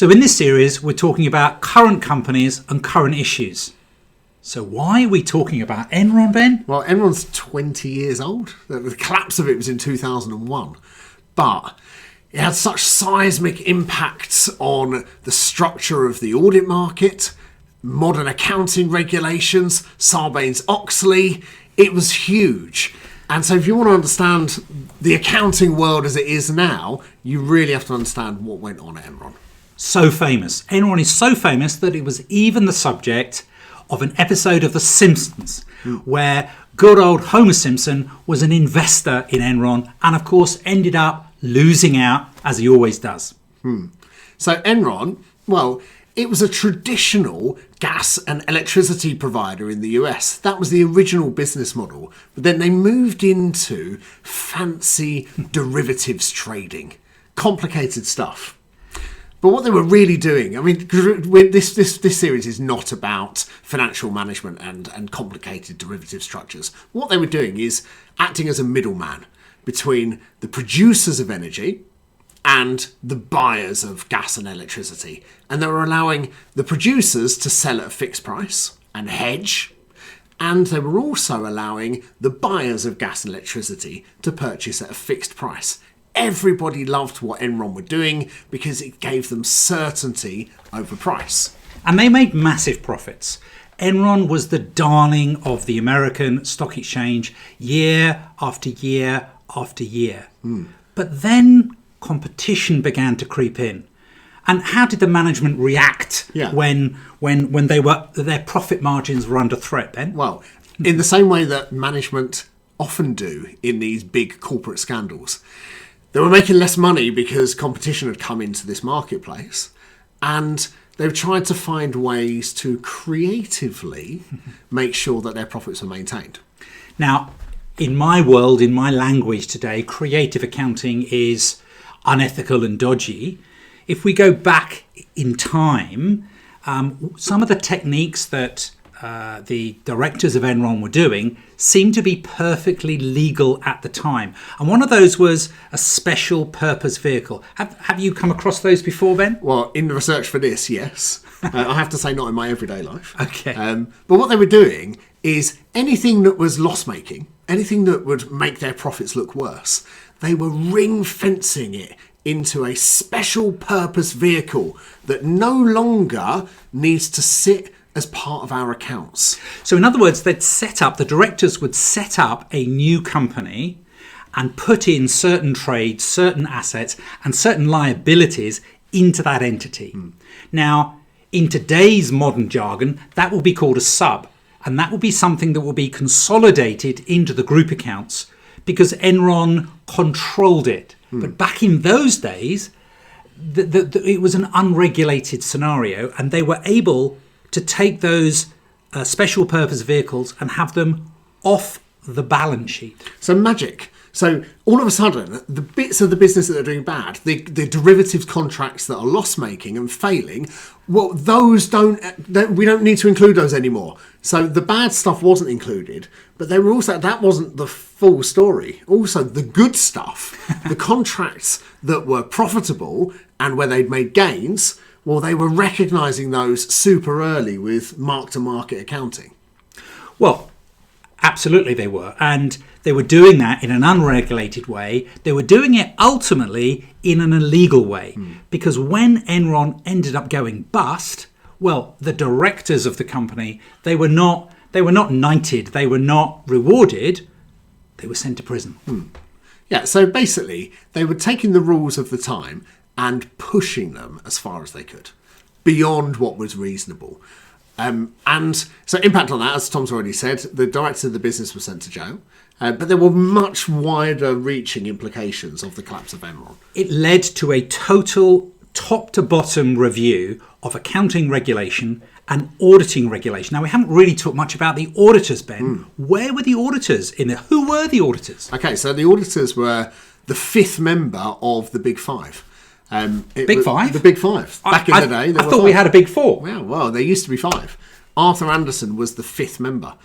So in this series, we're talking about current companies and current issues. So why are we talking about Enron, Ben? Well, Enron's 20 years old. The collapse of it was in 2001. But it had such seismic impacts on the structure of the audit market, modern accounting regulations, Sarbanes-Oxley. It was huge. And so if you want to understand the accounting world as it is now, you really have to understand what went on at Enron. So famous. Enron is so famous that it was even the subject of an episode of The Simpsons, where good old Homer Simpson was an investor in Enron and, of course, ended up losing out, as he always does. So Enron, well, it was a traditional gas and electricity provider in the US. That was the original business model. But then they moved into fancy derivatives trading. Complicated stuff. But what they were really doing, I mean, this series is not about financial management and complicated derivative structures. What they were doing is acting as a middleman between the producers of energy and the buyers of gas and electricity. And they were allowing the producers to sell at a fixed price and hedge. And they were also allowing the buyers of gas and electricity to purchase at a fixed price. Everybody loved what Enron were doing because it gave them certainty over price. And they made massive profits. Enron was the darling of the American stock exchange year after year after year. But then competition began to creep in. And how did the management react when their profit margins were under threat, Ben? Well, in the same way that management often do in these big corporate scandals. They were making less money because competition had come into this marketplace, and they've tried to find ways to creatively make sure that their profits are maintained. Now, in my world, in my language today, creative accounting is unethical and dodgy. If we go back in time, some of the techniques that the directors of Enron were doing seemed to be perfectly legal at the time. And one of those was a special purpose vehicle. Have you come across those before, Ben? Well, in the research for this, yes. I have to say not in my everyday life. Okay. But what they were doing is anything that was loss-making, anything that would make their profits look worse, they were ring-fencing it into a special purpose vehicle that no longer needs to sit as part of our accounts. So in other words, the directors would set up a new company and put in certain trades, certain assets and certain liabilities into that entity. Now, in today's modern jargon, that will be called a sub, and that will be something that will be consolidated into the group accounts because Enron controlled it. But back in those days, it was an unregulated scenario, and they were able to take those special purpose vehicles and have them off the balance sheet. So magic. So all of a sudden, the bits of the business that are doing bad, the derivatives contracts that are loss-making and failing, well, we don't need to include those anymore. So the bad stuff wasn't included, but that wasn't the full story. Also, the good stuff, the contracts that were profitable and where they'd made gains, well, they were recognising those super early with mark-to-market accounting. Well, absolutely they were. And they were doing that in an unregulated way. They were doing it ultimately in an illegal way. Because when Enron ended up going bust, well, the directors of the company, they were not knighted, they were not rewarded, they were sent to prison. Yeah, so basically, they were taking the rules of the time and pushing them as far as they could, beyond what was reasonable. And so impact on that, as Tom's already said, the directors of the business were sent to jail. But there were much wider reaching implications of the collapse of Enron. It led to a total top to bottom review of accounting regulation and auditing regulation. Now, we haven't really talked much about the auditors, Ben. Where were the auditors in there? Who were the auditors? Okay, so the auditors were the fifth member of the Big Five. Big Five? The Big Five. Back in the day, I thought we had a Big Four. Well, there used to be five. Arthur Andersen was the fifth member.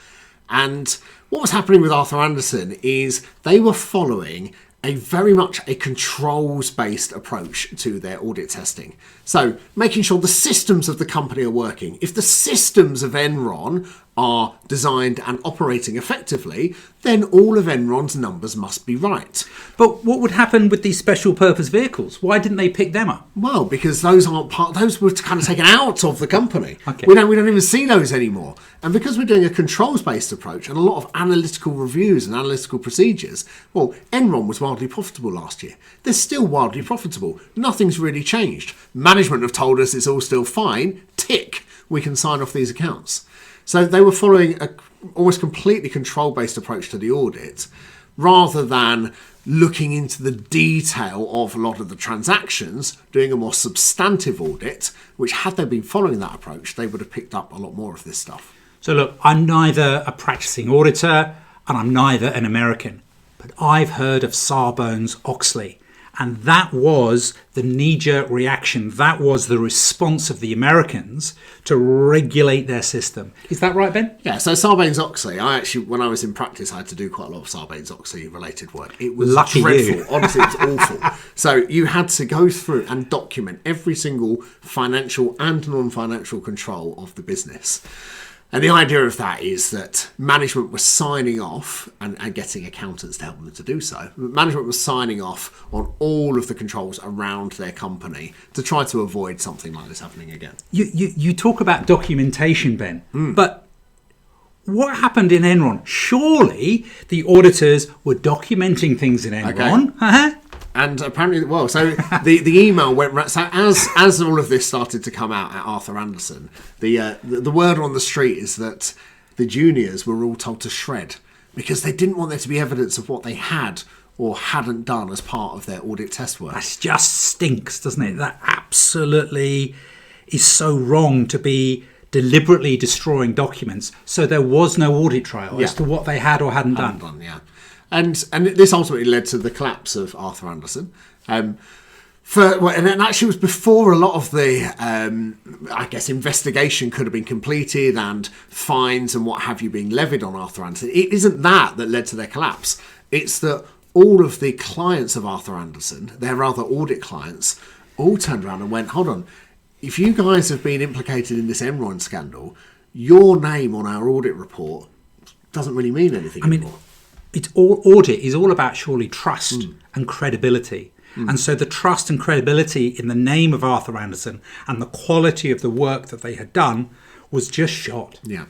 And what was happening with Arthur Andersen is they were following very much a controls-based approach to their audit testing. So making sure the systems of the company are working. If the systems of Enron are designed and operating effectively, then all of Enron's numbers must be right. But what would happen with these special purpose vehicles? Why didn't they pick them up? Well, because those were kind of taken out of the company. Okay. We don't even see those anymore. And because we're doing a controls-based approach and a lot of analytical reviews and analytical procedures, well, Enron was wildly profitable last year. They're still wildly profitable. Nothing's really changed. Management have told us it's all still fine. Tick, we can sign off these accounts. So they were following a almost completely control-based approach to the audit, rather than looking into the detail of a lot of the transactions, doing a more substantive audit, which had they been following that approach, they would have picked up a lot more of this stuff. So look, I'm neither a practicing auditor and I'm neither an American, but I've heard of Sarbanes-Oxley. And that was the knee-jerk reaction. That was the response of the Americans to regulate their system. Is that right, Ben? Yeah, so Sarbanes-Oxley, when I was in practice, I had to do quite a lot of Sarbanes-Oxley related work. It was Lucky dreadful. you. Honestly, it was awful. So you had to go through and document every single financial and non-financial control of the business. And the idea of that is that management was signing off and getting accountants to help them to do so. Management was signing off on all of the controls around their company to try to avoid something like this happening again. You talk about documentation, Ben, but what happened in Enron? Surely the auditors were documenting things in Enron. Okay. And apparently, well, so the email went right. So as all of this started to come out at Arthur Andersen, the word on the street is that the juniors were all told to shred because they didn't want there to be evidence of what they had or hadn't done as part of their audit test work. That just stinks, doesn't it? That absolutely is so wrong, to be deliberately destroying documents. So there was no audit trail as to what they had or hadn't done. Yeah. And this ultimately led to the collapse of Arthur Andersen. And it actually was before a lot of the, investigation could have been completed and fines and what have you being levied on Arthur Andersen. It isn't that led to their collapse. It's that all of the clients of Arthur Andersen, their other audit clients, all turned around and went, hold on, if you guys have been implicated in this Enron scandal, your name on our audit report doesn't really mean anything anymore. Audit is all about surely trust and credibility. And so the trust and credibility in the name of Arthur Andersen and the quality of the work that they had done was just shot. Yeah.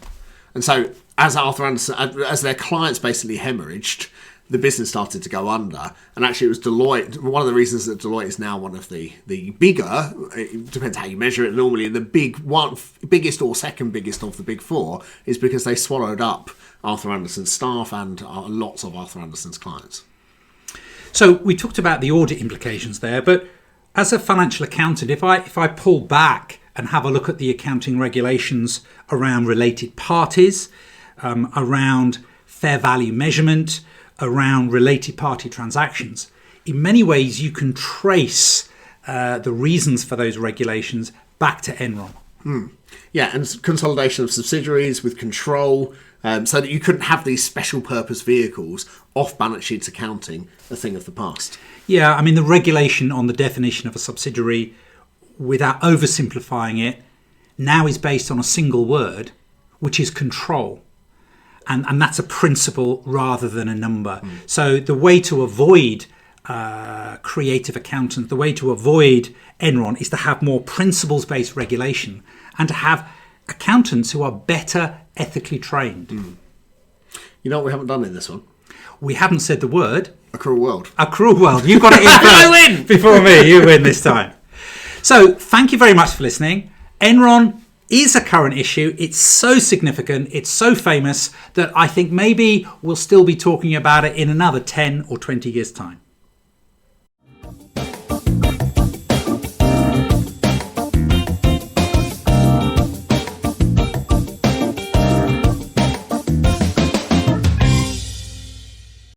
And so as their clients basically hemorrhaged, the business started to go under. And actually it was Deloitte. One of the reasons that Deloitte is now one of the bigger, it depends how you measure it, normally the biggest or second biggest of the big four, is because they swallowed up Arthur Andersen's staff and lots of Arthur Andersen's clients. So we talked about the audit implications there, but as a financial accountant, if I pull back and have a look at the accounting regulations around related parties, around fair value measurement, around related party transactions, in many ways you can trace the reasons for those regulations back to Enron. Yeah, and consolidation of subsidiaries with control, so that you couldn't have these special purpose vehicles off balance sheets accounting, a thing of the past. Yeah, I mean, the regulation on the definition of a subsidiary, without oversimplifying it, now is based on a single word, which is control. And that's a principle rather than a number. So the way to avoid creative accountants, the way to avoid Enron is to have more principles-based regulation and to have accountants who are better ethically trained. You know what we haven't done in this one? We haven't said the word. Accrual World. Accrual World. You got it in first. I win! Before me. You win this time. So thank you very much for listening. Enron is a current issue. It's so significant, it's so famous that I think maybe we'll still be talking about it in another 10 or 20 years' time.